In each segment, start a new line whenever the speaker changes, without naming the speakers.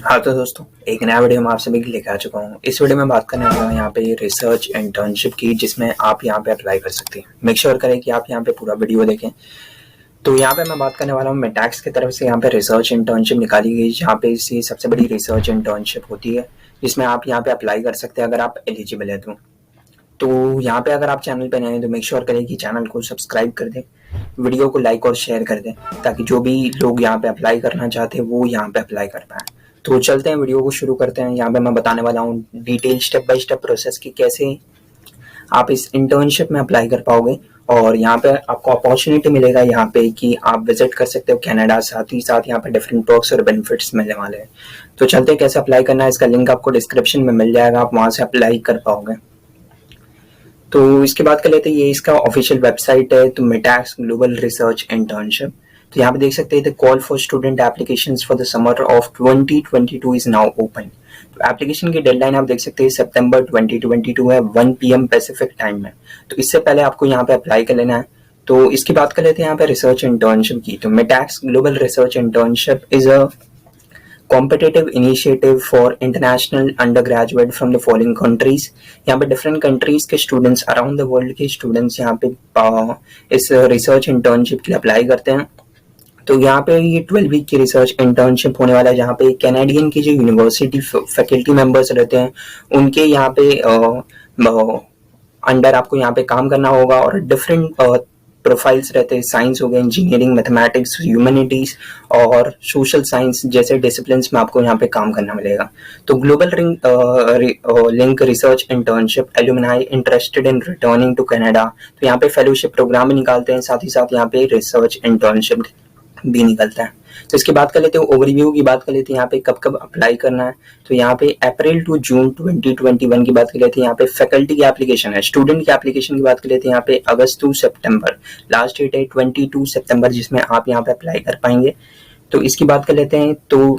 हाँ तो दोस्तों, एक नया वीडियो मैं आप सभी के लेकर आ चुका हूँ। इस वीडियो में बात करने वाला हूँ यहाँ पे रिसर्च इंटर्नशिप की, जिसमें आप यहाँ पे अप्लाई कर सकते हैं। मेक श्योर करें कि आप यहाँ पे पूरा वीडियो देखें। तो यहाँ पे मैं बात करने वाला हूँ मेटैक्स की तरफ से यहाँ पे रिसर्च इंटर्नशिप निकाली गई, जहाँ पे इसकी सबसे बड़ी रिसर्च इंटर्नशिप होती है, जिसमें आप यहाँ पे अप्लाई कर सकते हैं अगर आप एलिजिबल है तो यहाँ पे अगर आप चैनल पे नए हैं तो मेक श्योर करें कि चैनल को सब्सक्राइब कर दें, वीडियो को लाइक और शेयर कर दें, ताकि जो भी लोग यहाँ पे अप्लाई करना चाहते हैं वो यहाँ पे अप्लाई कर पाए। तो चलते हैं, वीडियो को शुरू करते हैं। यहाँ पे मैं बताने वाला हूँ detail step by step process की, कैसे आप इस इंटर्नशिप में अप्लाई कर पाओगे। और यहाँ पे आपको अपॉर्चुनिटी मिलेगा यहाँ पे कि आप विजिट कर सकते हो कनाडा, साथ ही साथ यहाँ पे डिफरेंट पर्क्स और बेनिफिट्स मिलने वाले हैं। तो चलते हैं, कैसे अप्लाई करना है इसका लिंक आपको डिस्क्रिप्शन में मिल जाएगा, आप वहाँ से अप्लाई कर पाओगे। तो इसकी बात कर लेते हैं, ये इसका ऑफिशियल वेबसाइट है, तो मेटैक्स ग्लोबल रिसर्च इंटर्नशिप। तो यहाँ पे देख सकते हैं the call for student applications for the summer of 2022 is now open. तो एप्लीकेशन की डेडलाइन आप देख सकते हैं सितंबर 2022 है, 1 PM पैसिफिक टाइम में। तो इससे पहले आपको यहाँ पे अप्लाई कर लेना है। तो इसकी बात कर लेते हैं यहाँ पे रिसर्च इंटर्नशिप की। तो Mitacs global research internship is a competitive initiative for international undergraduate from the following countries. यहाँ पे डिफरेंट कंट्रीज के स्टूडेंट्स, अराउंड द वर्ल्ड के स्टूडेंट्स यहाँ पे इस रिसर्च इंटर्नशिप के लिए अप्लाई करते हैं। तो यहाँ पे ये 12 वीक की रिसर्च इंटर्नशिप होने वाला है, जहाँ पे कैनेडियन की जो यूनिवर्सिटी फैकल्टी मेंबर्स रहते हैं उनके यहाँ पे अंडर आपको यहाँ पे काम करना होगा। और डिफरेंट प्रोफाइल्स रहते हैं, साइंस हो गए, इंजीनियरिंग, मैथमेटिक्स, ह्यूमैनिटीज और सोशल साइंस जैसे डिसिप्लिन्स में आपको यहाँ पे काम करना मिलेगा। तो global link research internship alumni interested in returning to Canada, तो यहाँ पे फेलोशिप प्रोग्राम भी निकालते हैं, साथ ही साथ यहाँ पे रिसर्च इंटर्नशिप भी निकलता है। तो इसकी बात कर लेते हैं, ओवरव्यू की बात कर लेते हैं यहाँ पे कब कब अप्लाई करना है। तो यहाँ पे अप्रैल टू जून 2021 की बात कर लेते हैं, यहाँ पे फैकल्टी की एप्लीकेशन है। स्टूडेंट की एप्लीकेशन की बात कर लेते हैं, यहाँ पे अगस्त टू सितंबर लास्ट डेट है, 22 सितंबर, जिसमें आप यहाँ पे अप्लाई कर पाएंगे। तो इसकी बात कर लेते हैं। तो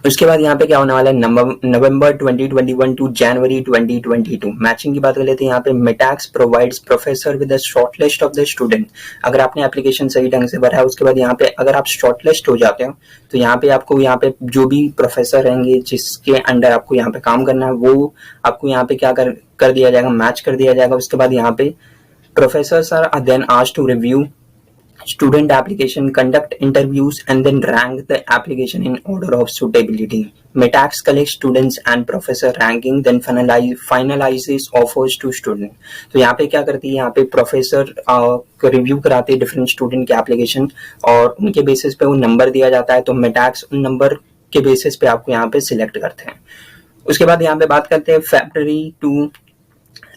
उसके बाद यहाँ पे क्या होने वाला है, नवंबर 2021 टू जनवरी 2022 मैचिंग की बात कर लेते हैं। यहाँ पे Mitacs provides professor with the short list of the student. अगर आपने एप्लीकेशन सही ढंग से भरा है, उसके बाद यहाँ पे अगर आप शॉर्ट लिस्ट हो जाते हो तो यहाँ पे आपको यहाँ पे जो भी प्रोफेसर रहेंगे जिसके अंडर आपको यहाँ पे काम करना है, वो आपको यहाँ पे क्या कर दिया जाएगा, मैच कर दिया जाएगा। उसके बाद यहाँ पे professors are then asked to review student application, conduct interviews, and then rank the application in order of suitability. Metax collects students and professor ranking, then finalizes offers to student. तो यहाँ पे क्या करती है, यहाँ पे प्रोफेसर रिव्यू कराते हैं डिफरेंट स्टूडेंट के एप्लीकेशन, और उनके बेसिस पे वो नंबर दिया जाता है। तो मेटैक्स उन नंबर के बेसिस पे आपको यहाँ पे सिलेक्ट करते हैं। उसके बाद यहाँ पे बात करते हैं फरवरी टू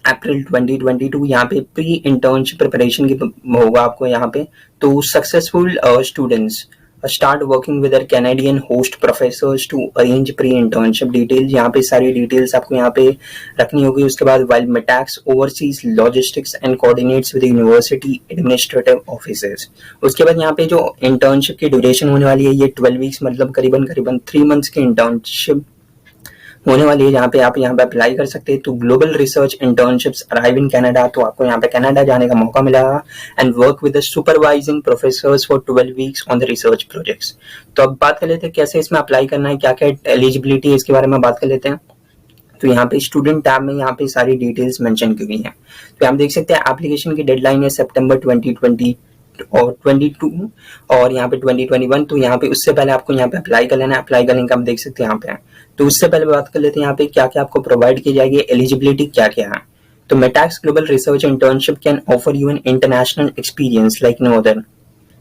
अप्रैल 2022, यहाँ पे प्री इंटर्नशिप प्रिपरेशन की होगा आपको यहाँ पे। तो successful students start working with Canadian host professors to arrange pre internship details. यहाँ पे सारी डिटेल्स आपको यहाँ पे रखनी होगी। उसके बाद while Mitacs overseas logistics and coordinates with university administrative officers. उसके बाद यहाँ पे जो इंटर्नशिप की ड्यूरेशन होने वाली है, ये 12 वीक्स मतलब करीबन 3 मंथ्स की इंटर्नशिप होने वाली है, जहाँ पे आप यहाँ पे अप्लाई कर सकते हैं। तो global research internships arrive in Canada, तो आपको यहाँ पे कनाडा जाने का मौका मिलेगा and work with the supervising professors for 12 weeks on the research projects. तो अब बात कर लेते हैं कैसे इसमें अप्लाई करना है, क्या क्या एलिजिबिलिटी है, इसके बारे में बात कर लेते हैं। तो यहाँ पे स्टूडेंट टैब में यहाँ पे सारी डिटेल्स मेंशन की हुई हैं। तो आप देख सकते हैं एप्लीकेशन की डेडलाइन है सितंबर 2020 और 22 और यहाँ पे 2021। तो यहाँ पे उससे पहले आपको यहाँ पे अप्लाई कर लेना है। अप्लाई करने का आप देख सकते हैं यहाँ पे। तो उससे पहले बात कर लेते हैं यहाँ पे क्या क्या आपको प्रोवाइड की जाएगी, एलिजिबिलिटी क्या क्या है। तो Mitacs global research internship can offer you an international experience like no other.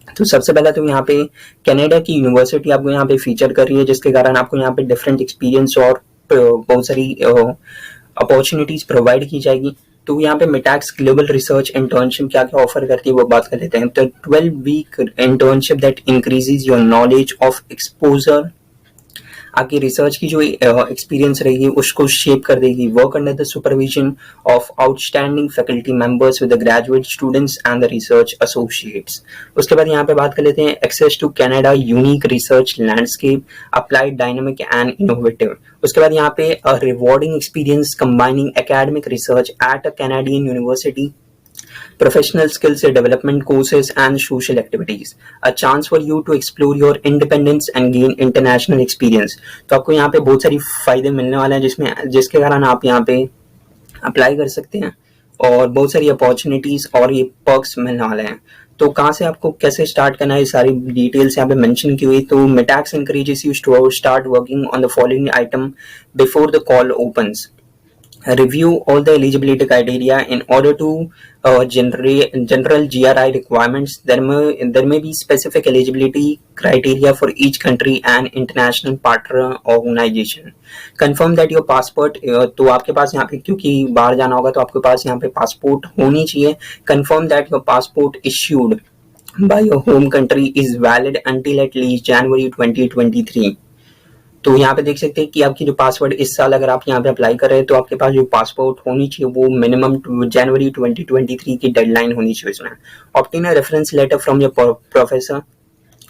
तो सबसे पहले तो यहाँ पे कनाडा की यूनिवर्सिटी आपको यहाँ पे फीचर कर रही है, जिसके कारण आपको यहाँ पे डिफरेंट एक्सपीरियंस और बहुत सारी अपॉर्चुनिटीज प्रोवाइड की जाएगी। तो यहाँ पे मेटैक्स ग्लोबल रिसर्च इंटर्नशिप क्या क्या ऑफर करती है वो बात कर लेते हैं। तो 12 week internship that increases your knowledge of exposure, आपकी रिसर्च की जो एक्सपीरियंस रहेगी उसको शेप कर देगी। Work under the supervision of outstanding faculty members with the graduate students and the research associates. उसके बाद यहाँ पे बात कर लेते हैं access to Canada unique research landscape, applied dynamic and innovative. उसके बाद यहाँ पे rewarding experience combining academic research at a Canadian university professional skills development courses and social activities, a chance for you to explore your independence and gain international experience। तो आपको यहाँ पे बहुत सारी फायदे मिलने वाले हैं जिसके कारण आप यहाँ पे अप्लाई कर सकते हैं और बहुत सारी अपॉर्चुनिटीज और ये पर्क्स मिलने वाले हैं। तो कहाँ से आपको कैसे स्टार्ट करना है, ये सारी डिटेल्स यहाँ पे मेंशन की हुई। तो मिटैक्स encourages you to start working on the following item before the call opens. Review all the eligibility criteria in order to general GRI requirements. There may be specific eligibility criteria for each country and international partner organization. Confirm that your passport, तो आपके पास यहाँ पे क्योंकि बाहर जाना होगा तो आपके पास यहाँ पे पासपोर्ट होनी चाहिए। Confirm that your passport issued by your home country is valid until at least January 2023. तो यहाँ पे देख सकते हैं कि आपकी जो पासवर्ड इस साल अगर आप यहाँ पे अप्लाई कर रहे हैं तो आपके पास जो पासपोर्ट होनी चाहिए वो मिनिमम जनवरी 2023 की डेडलाइन होनी चाहिए इसमें। Obtain a reference letter from your professor.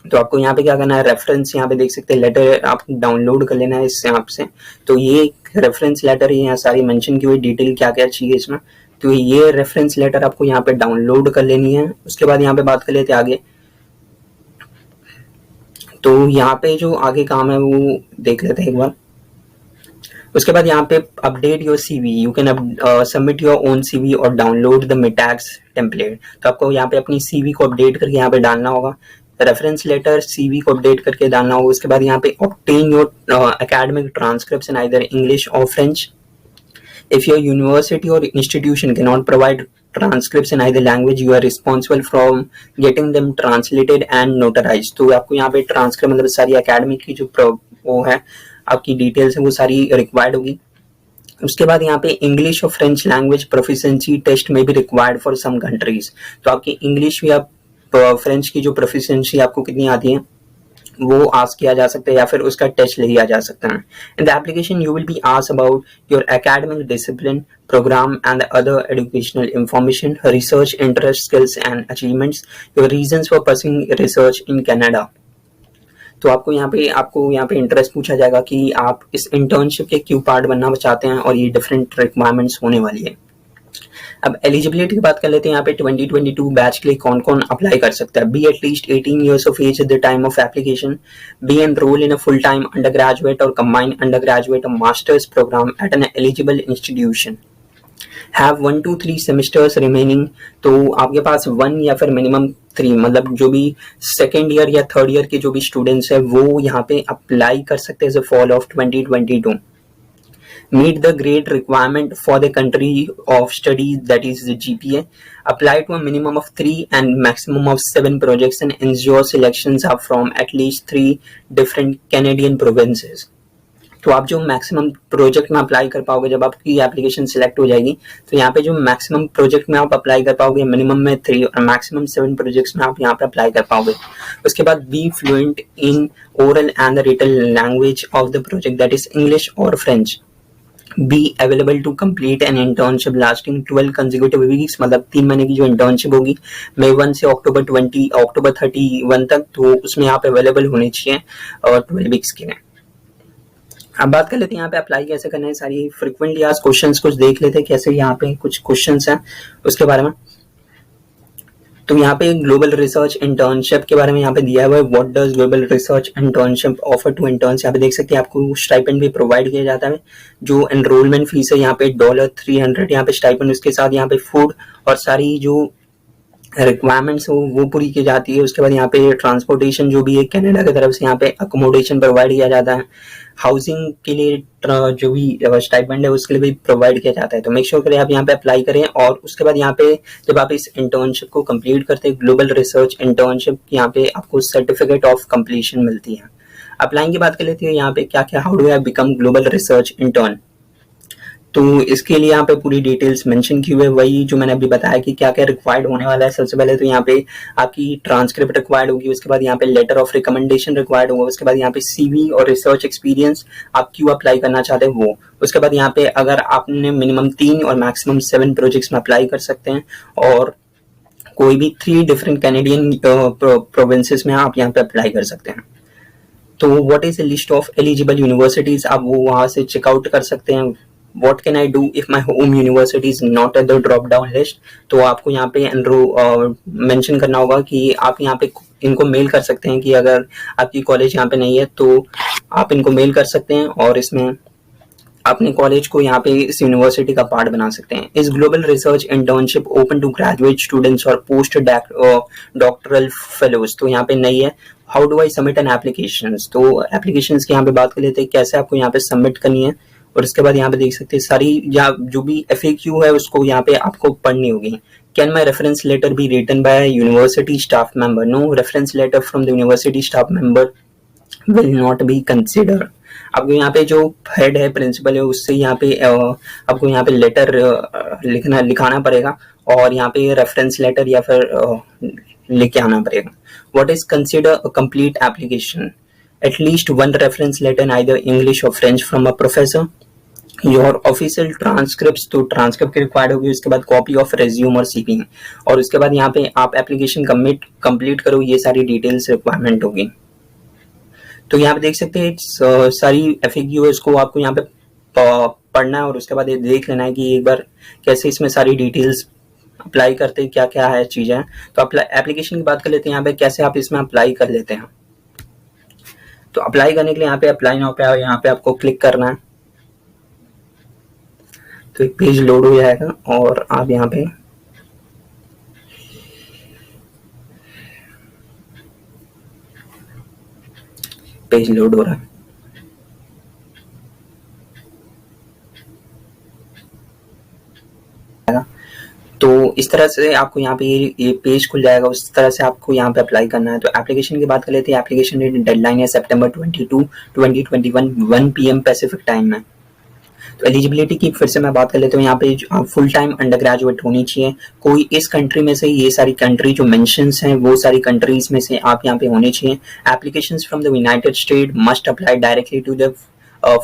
तो आपको यहाँ पे क्या करना है, रेफरेंस यहाँ पे देख सकते हैं लेटर आप डाउनलोड कर लेना है इससे आपसे। तो ये रेफरेंस लेटर है, यहाँ सारी मेंशन की हुई डिटेल क्या क्या चाहिए इसमें। तो ये रेफरेंस लेटर आपको यहाँ पे डाउनलोड कर लेनी है। उसके बाद यहाँ पे बात कर लेते हैं आगे। तो यहाँ पे जो आगे काम है वो देख लेते हैं एक बार। उसके बाद यहाँ पे update your CV, you can submit your own CV और डाउनलोड द मिटैक्स टेम्पलेट। तो आपको यहाँ पे अपनी CV को अपडेट करके यहाँ पे डालना होगा, रेफरेंस लेटर CV को अपडेट करके डालना होगा। उसके बाद यहाँ पे obtain your academic transcripts in either English और French. If your university or institution cannot provide transcripts in either language, you are responsible from getting them translated and notarized. तो आपको यहाँ पे ट्रांसक्रिप्ट मतलब सारी एकेडमिक की जो वो है आपकी डिटेल्स है वो सारी रिक्वायर्ड होगी। उसके बाद यहाँ पे इंग्लिश और फ्रेंच लैंग्वेज प्रोफिशिएंसी टेस्ट में भी रिक्वायर्ड फॉर सम कंट्रीज। तो आपकी इंग्लिश या फ्रेंच की जो प्रोफिशिएंसी आपको कितनी आती है वो आस्क किया जा सकता है या फिर उसका टेस्ट लिया जा सकता है। In the application you will be asked about your academic discipline, program and other educational information, research interest, skills and achievements, your reasons for pursuing research in Canada. तो आपको यहाँ पे इंटरेस्ट पूछा जाएगा कि आप इस इंटर्नशिप के क्यों पार्ट बनना चाहते हैं और ये डिफरेंट रिक्वायरमेंट्स होने वाली है। अब एलिजिबिलिटी की बात कर लेते हैं। यहाँ पे 2022 बैच के लिए कौन कौन अप्लाई कर सकता है। Be at least 18 years of age at the time of application, be enrol in a full time undergraduate or combined undergraduate masters programme at an eligible institution, have 1 to 3 semesters remaining. तो आपके पास 1 या फिर minimum 3 मतलब जो भी second year या third year के जो भी स्टूडेंट्स है वो यहाँ पे अप्लाई कर सकते हैं fall of 2022। meet the grade requirement for the country of study, that is the GPA, apply to a minimum of 3 and maximum of 7 projects and ensure selections are from at least 3 different Canadian provinces। तो आप जो maximum project में apply कर पाओगे जब आपकी application select हो जाएगी तो यहाँ पे जो मैक्सिमम प्रोजेक्ट में आप अप्लाई कर पाओगे मिनिमम में 3 और मैक्सिमम 7 प्रोजेक्ट्स में आप यहाँ पे अप्लाई कर पाओगे। उसके बाद be fluent in oral and the written language of the project, that is English और French. Be available to complete an internship lasting 12 consecutive weeks, मतलब 3 महीने की जो इंटर्नशिप होगी मई 1 से अक्टूबर 31 तक, तो उसमें आप अवेलेबल होने चाहिए और 12 वीक्स के लिए। अब बात कर लेते हैं यहाँ पे अप्लाई कैसे करना है। सारी फ्रिक्वेंटली आस्क्ड क्वेश्चंस कुछ देख लेते हैं कैसे यहाँ पे कुछ क्वेश्चंस हैं उसके बारे में। तो यहाँ पे ग्लोबल रिसर्च इंटर्नशिप के बारे में यहाँ पे दिया हुआ है। What does global research internship offer to interns. यहाँ पे देख सकते हैं आपको स्टाइपेंड भी प्रोवाइड किया जाता है। जो एनरोलमेंट फीस है यहाँ पे $300 यहाँ पे स्टाइपेंड, उसके साथ यहाँ पे फूड और सारी जो रिक्वायरमेंट्स वो पूरी की जाती है। उसके बाद यहाँ पे ट्रांसपोर्टेशन जो भी है कनाडा की तरफ से यहाँ पे अकोमोडेशन प्रोवाइड किया जाता है। हाउसिंग के लिए जो भी स्टाइपेंड है उसके लिए भी प्रोवाइड किया जाता है। तो मेक श्योर करें आप यहाँ पे अप्लाई करें। और उसके बाद यहाँ पे जब आप इस इंटर्नशिप को कंप्लीट करते हैं ग्लोबल रिसर्च इंटर्नशिप, यहाँ पे आपको सर्टिफिकेट ऑफ कंप्लीशन मिलती है। अप्लाइंग की बात कर लेते हैं यहाँ पे क्या क्या, how do I become global research intern. तो इसके लिए यहाँ पे पूरी डिटेल्स मेंशन की हुई है, वही जो मैंने अभी बताया कि क्या क्या रिक्वायर्ड होने वाला है। सबसे पहले तो यहाँ पे आपकी ट्रांसक्रिप्ट रिक्वायर्ड होगी, उसके बाद यहाँ पे लेटर ऑफ रिकमेंडेशन रिक्वायर्ड होगा, उसके बाद यहाँ पे CV और रिसर्च एक्सपीरियंस आप क्यों अप्लाई करना चाहते हैं वो। उसके बाद यहाँ पे अगर आपने मिनिमम 3 और मैक्सिमम 7 प्रोजेक्ट्स में अप्लाई कर सकते हैं और कोई भी 3 डिफरेंट कैनेडियन प्रोविंसेस में आप यहाँ पे अप्लाई कर सकते हैं। तो what is a list of eligible universities, आप वो वहां से चेकआउट कर सकते हैं what can I do if my home university is not at the drop down list. तो आपको यहाँ पे मेंशन करना होगा कि आप यहाँ पे इनको मेल कर सकते हैं कि अगर आपकी कॉलेज यहाँ पे नहीं है तो आप इनको मेल कर सकते हैं और इसमें अपने कॉलेज को यहाँ पे इस यूनिवर्सिटी का पार्ट बना सकते हैं। इस global research internship open to graduate students और पोस्ट डॉक्टरल फेलोज। तो यहाँ पे नहीं है। How do I submit an application. तो एप्लीकेशन की यहाँ पे बात कर लेते हैं कैसे आपको यहाँ पे सबमिट करनी है। और इसके बाद यहाँ पे देख सकते हैं सारी या जो भी FAQ है उसको यहाँ पे आपको पढ़नी होगी। Can my reference letter be written by university staff member. No, reference letter from the university staff member will not be consider. आपको यहाँ पे जो हेड है, प्रिंसिपल है, उससे यहाँ पे आपको यहाँ पे लेटर लिखाना पड़ेगा और यहाँ पे रेफरेंस लेटर या फिर लिख के आना पड़ेगा। What is consider a complete application. At least one reference letter either English और French from a professor. Your official transcript. तो ट्रांसक्रिप्ट की रिक्वायर्ड होगी। उसके बाद कॉपी ऑफ रेज्यूम और CV। और उसके बाद यहाँ पे आप एप्लीकेशन कंप्लीट करो, ये सारी डिटेल्स रिक्वायरमेंट होगी। तो यहाँ पे देख सकते हैं सारी FAQ है, इसको आपको यहाँ पे पढ़ना है और उसके बाद ये देख लेना है कि एक बार कैसे इसमें सारी डिटेल्स अप्लाई करते हैं, क्या क्या है चीजें। तो एप्लीकेशन की बात कर लेते हैं यहाँ पे कैसे आप इसमें अप्लाई कर लेते हैं। तो अप्लाई करने के लिए यहाँ पे अप्लाई नाउ पे यहाँ पे आपको क्लिक करना है। तो एक पेज लोड हो जाएगा और आप यहाँ पे पेज लोड हो रहा है। तो इस तरह से आपको यहाँ पे ये पेज खुल जाएगा। उस तरह से आपको यहाँ पे अप्लाई करना है। तो एप्लीकेशन की बात कर लेते हैं। एप्लीकेशन डेडलाइन है सितंबर 22, 2021 1 PM पैसिफिक टाइम में। तो एलिजिबिलिटी की फिर से मैं बात कर लेता हूँ। यहाँ पे फुल टाइम अंडर ग्रेजुएट होनी चाहिए। कोई इस कंट्री में से, ये सारी कंट्री जो मेंशंस हैं वो सारी कंट्रीज में से आप यहाँ पे होने चाहिए। Applications from the United State must apply directly to the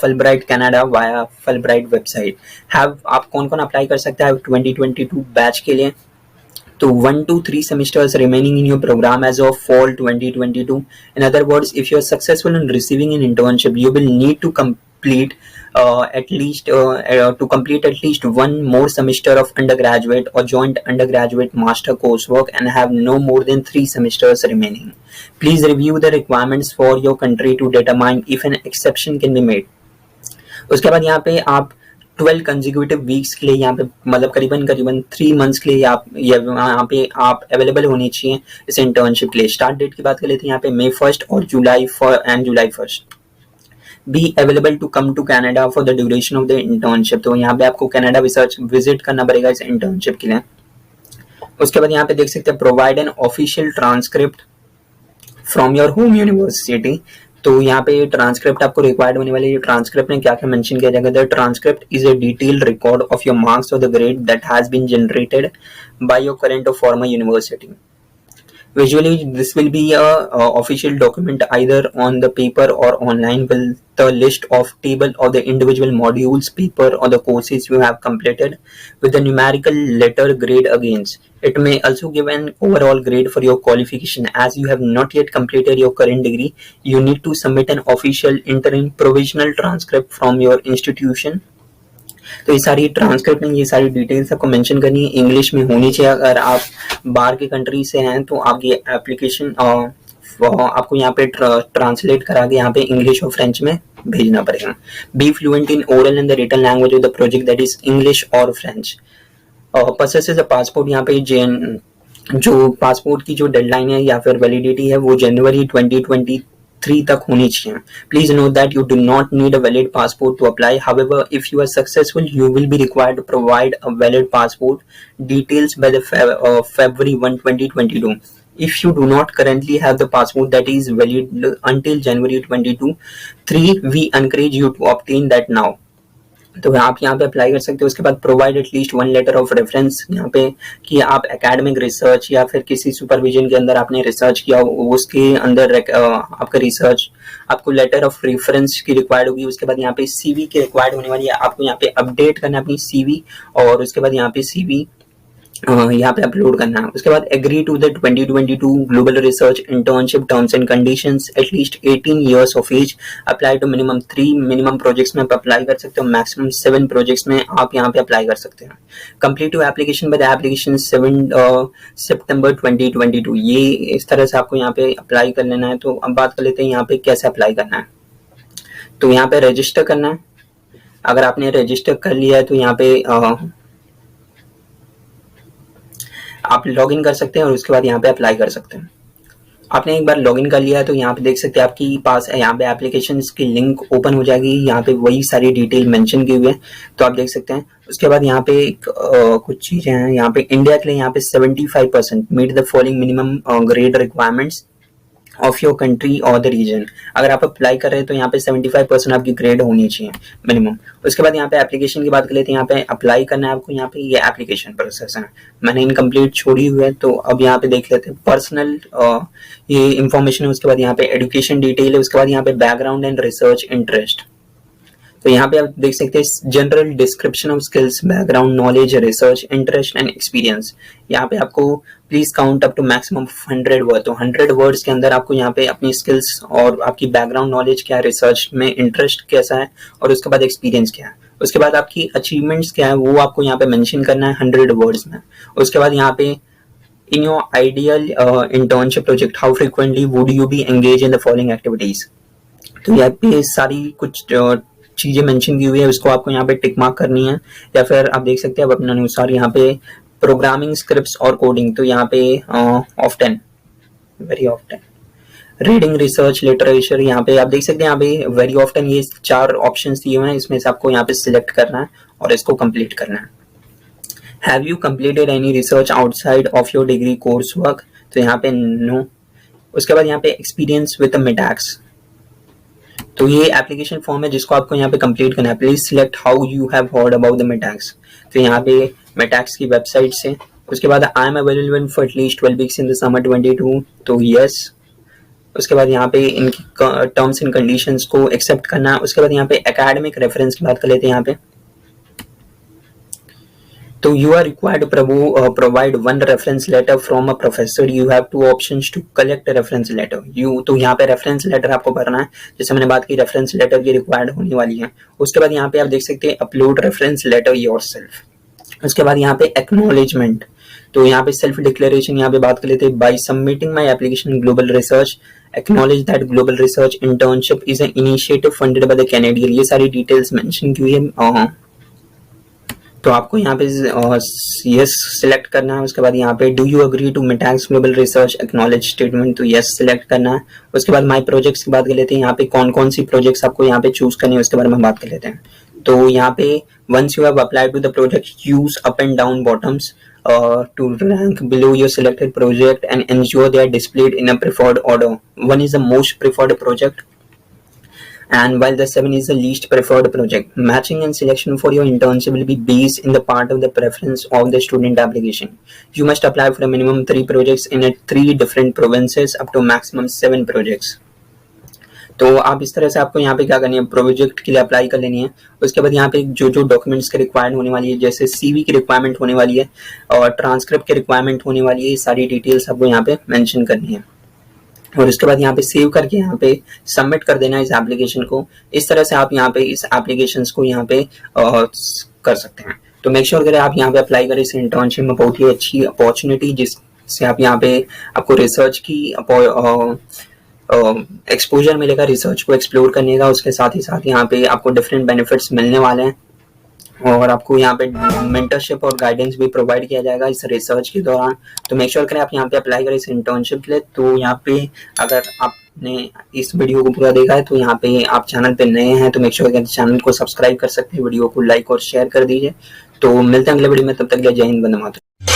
Fulbright Canada via Fulbright website. आप कौन कौन अप्लाई कर सकते हैं 2022 बैच के लिए। तो 1 to 3 semesters remaining in your program as of fall 2022. In other words, if you are successful in receiving an internship, you will need to complete to complete at least one more semester of undergraduate or joint undergraduate master coursework and have no more than 3 semesters remaining. Please review the requirements for your country to determine if an exception can be made. उसके बाद यहाँ पे आप 12 consecutive weeks के लिए यहाँ पे मतलब करीबन 3 मंथ्स के लिए आप यहाँ पे आप अवेलेबल होनी चाहिए इस इंटर्नशिप के लिए। स्टार्ट डेट की बात कर लेते हैं यहाँ पे May 1 और जुलाई 1। Be available to come to Canada for the duration of the internship. तो यहाँ पे आपको कनाडा विजिट करना पड़ेगा इस इंटर्नशिप के लिए। उसके बाद यहाँ पे देख सकते हैं provide an official transcript from your home university. तो यहाँ पे ट्रांसक्रिप्ट आपको रिक्वायर्ड होने वाली है। ट्रांसक्रिप्ट में क्या क्या मेंशन किया जाएगा। The transcript is a detailed record of your marks और the grade that has been generated by your current or former university. Visually, this will be a official document either on the paper or online with the list of table of the individual modules, paper or the courses you have completed with the numerical letter grade against. It may also give an overall grade for your qualification. As you have not yet completed your current degree, you need to submit an official interim provisional transcript from your institution. तो ये सारी transcript में ये सारी details आपको mention करनी है, English में होनी चाहिए। अगर आप बाहर की कंट्री से हैं तो आप ये एप्लीकेशन आपको यहाँ पे ट्रांसलेट करा के यहाँ पे इंग्लिश और फ्रेंच में भेजना पड़ेगा। Be fluent in oral and the written language of the project that is English और फ्रेंच। Possesses a passport. यहाँ पे जो पासपोर्ट की जो डेडलाइन है या फिर वैलिडिटी है वो जनवरी 2023 तक होनी चाहिए। Please note that you do not need a valid passport to apply. However, if you are successful, you will be required to provide a valid passport details by the February 1, 2022. If you do not currently have the passport that is valid until January 2023, we encourage you to obtain that now. तो आप यहाँ पे apply कर सकते हो। उसके बाद provide at least 1 letter of reference यहाँ पे कि आप एकेडमिक रिसर्च या फिर किसी सुपरविजन के अंदर आपने रिसर्च किया उसके अंदर आपका रिसर्च आपको लेटर ऑफ रेफरेंस की रिक्वायर्ड होगी। उसके बाद यहाँ पे CV की रिक्वायर्ड होने वाली है। आपको यहाँ पे अपडेट करना है अपनी CV और उसके बाद यहाँ पे CV यहाँ पे अपलोड करना है। उसके बाद agree to the 2022 global research internship terms and conditions, at least 18 years of age, apply to minimum 3 minimum projects में आप अप्लाई कर सकते हो, मैक्सिमम 7 प्रोजेक्ट्स में आप यहाँ पे अप्लाई कर सकते हैं। Complete to application by the application 7 सितंबर 2022। ये इस तरह से आपको यहाँ पे अप्लाई कर लेना है। तो अब बात कर लेते हैं यहाँ पे कैसे अप्लाई करना है। तो यहाँ पे रजिस्टर करना है। अगर आपने रजिस्टर कर लिया है तो यहाँ पे आप लॉगिन कर सकते हैं और उसके बाद यहाँ पे अप्लाई कर सकते हैं। आपने एक बार लॉगिन कर लिया है तो यहाँ पे देख सकते हैं आपके पास यहाँ पे एप्लीकेशन की लिंक ओपन हो जाएगी। यहाँ पे वही सारी डिटेल मेंशन की हुई है तो आप देख सकते हैं। उसके बाद यहाँ पे कुछ चीजें हैं। यहाँ पे इंडिया के लिए यहाँ पे 75% meet the following minimum grade requirements of your country और द रीजन। अगर आप अप्लाई कर रहे हैं तो यहाँ पे 75% आपकी ग्रेड होनी चाहिए मिनिमम। उसके बाद यहाँ पे एप्लीकेशन की बात कर लेते हैं। यहाँ पे अप्लाई करना है आपको। यहाँ पे ये एप्लीकेशन प्रोसेस है, मैंने इनकम्प्लीट छोड़ी हुई है तो अब यहाँ पे देख लेते हैं। पर्सनल ये इंफॉर्मेशन है। उसके बाद यहाँ पे एजुकेशन डिटेल है। उसके बाद यहाँ पे बैकग्राउंड एंड रिसर्च इंटरेस्ट। तो यहाँ पे आप देख सकते हैं general description of skills, background, knowledge, research interest and experience. यहाँ पे आपको please count up to maximum 100 word. तो 100 वर्ड्स के अंदर आपको यहाँ पे अपनी स्किल्स और आपकी बैकग्राउंड नॉलेज क्या है, रिसर्च में इंटरेस्ट कैसा है और उसके बाद एक्सपीरियंस क्या है, उसके बाद आपकी अचीवमेंट्स क्या है वो आपको यहाँ पे मेंशन करना है 100 वर्ड्स में। उसके बाद यहाँ पे in your ideal internship project how frequently would you B engage in the following activities. तो यहाँ पे सारी कुछ चीजें मेंशन की हुई है, उसको आपको यहाँ पे टिक मार्क करनी है या फिर आप देख सकते हैं आप अपने अनुसार। यहाँ पे प्रोग्रामिंग स्क्रिप्ट्स और कोडिंग, तो यहाँ पे often, very often, reading, research, literature, यहाँ पे आप देख सकते हैं यहाँ पे वेरी ऑफ्टन, ये 4 ऑप्शंस दिए हुए हैं। इसमें से आपको यहाँ पे सिलेक्ट करना है और इसको कंप्लीट करना है। Have you completed any research outside of your degree course work, तो यहाँ पे नो। उसके बाद यहाँ पे एक्सपीरियंस विद मेटैक्स, तो ये एप्लीकेशन फॉर्म है जिसको आपको यहाँ पे कंप्लीट करना है। Please select how you have heard about the Mitacs, तो यहाँ पे मेटैक्स की वेबसाइट से। उसके बाद I am available for at least 12 weeks in the summer 22, तो यस। उसके बाद यहाँ पे इनकी टर्म्स एंड कंडीशंस को एक्सेप्ट करना है। उसके बाद यहाँ पे एकेडमिक रेफरेंस की बात कर लेते हैं यहाँ पे। तो you are required to provide one reference letter from a professor. You have 2 options to collect a reference letter. तो यहाँ पे reference letter आपको भरना है। जैसे मैंने बात की reference letter की रिक्वायर्ड होने वाली है। उसके बाद यहाँ पे आप देख सकते हैं upload reference letter yourself। उसके बाद यहाँ पे acknowledgement, तो यहाँ पे सेल्फ डिक्लेरेशन यहाँ पे बात कर लेते हैं। By submitting my application global research acknowledge that global research internship is an initiative funded by the Canadian. ये सारी डिटेल्स मेंशन की हुई है। तो आपको यहाँ पे यस सिलेक्ट करना है। उसके बाद यहाँ पे do you agree to Mitacs global research acknowledge statement, तो यस सिलेक्ट करना है। उसके बाद माय प्रोजेक्ट्स की बात कर लेते हैं। यहाँ पे कौन कौन सी प्रोजेक्ट्स आपको यहाँ पे चूज करनी है उसके बारे में बात कर लेते हैं। तो यहाँ पे once you have applied to the project use up and down buttons to rank below your selected project and ensure they are displayed in a preferred order. 1 is the most preferred project and while the 7 is the least preferred project. Matching and selection for your internship will be based in the part of the preference of the student application. You must apply for a minimum 3 projects in 3 different provinces up to maximum 7 projects. तो आप इस तरह से आपको यहाँ पे क्या करनी है, प्रोजेक्ट के लिए अप्लाई कर लेनी है। उसके बाद यहाँ पे जो जो डॉक्यूमेंट्स के रिक्वायर्ड होने वाली है, जैसे सीवी की रिक्वायरमेंट होने वाली है और ट्रांसक्रिप्ट की रिक्वायरमेंट होने वाली है, ये सारी डिटेल्स आपको यहाँ पे मेंशन करनी है। और उसके बाद यहाँ पे सेव करके यहाँ पे सबमिट कर देना है इस एप्लीकेशन को। इस तरह से आप यहाँ पे इस एप्लीकेशन को यहाँ पे कर सकते हैं। तो मेक श्योर करें आप यहाँ पे अप्लाई करें इस इंटर्नशिप में। बहुत ही अच्छी अपॉर्चुनिटी जिससे आप यहाँ पे आपको रिसर्च की एक्सपोजर मिलेगा, रिसर्च को एक्सप्लोर करने का। उसके साथ ही साथ यहाँ पे आपको डिफरेंट बेनिफिट्स मिलने वाले हैं और आपको यहाँ पे मेंटरशिप और गाइडेंस भी प्रोवाइड किया जाएगा इस रिसर्च के दौरान। तो मेक श्योर करें आप यहाँ पे अप्लाई करें इस इंटर्नशिप के लिए। तो यहाँ पे अगर आपने इस वीडियो को पूरा देखा है तो यहाँ पे आप चैनल पे नए हैं तो मेक श्योर करें चैनल को सब्सक्राइब कर सकते हैं, वीडियो को लाइक और शेयर कर दीजिए। तो मिलते हैं अगले वीडियो में, तब तक जय हिंद, वंदे मातरम।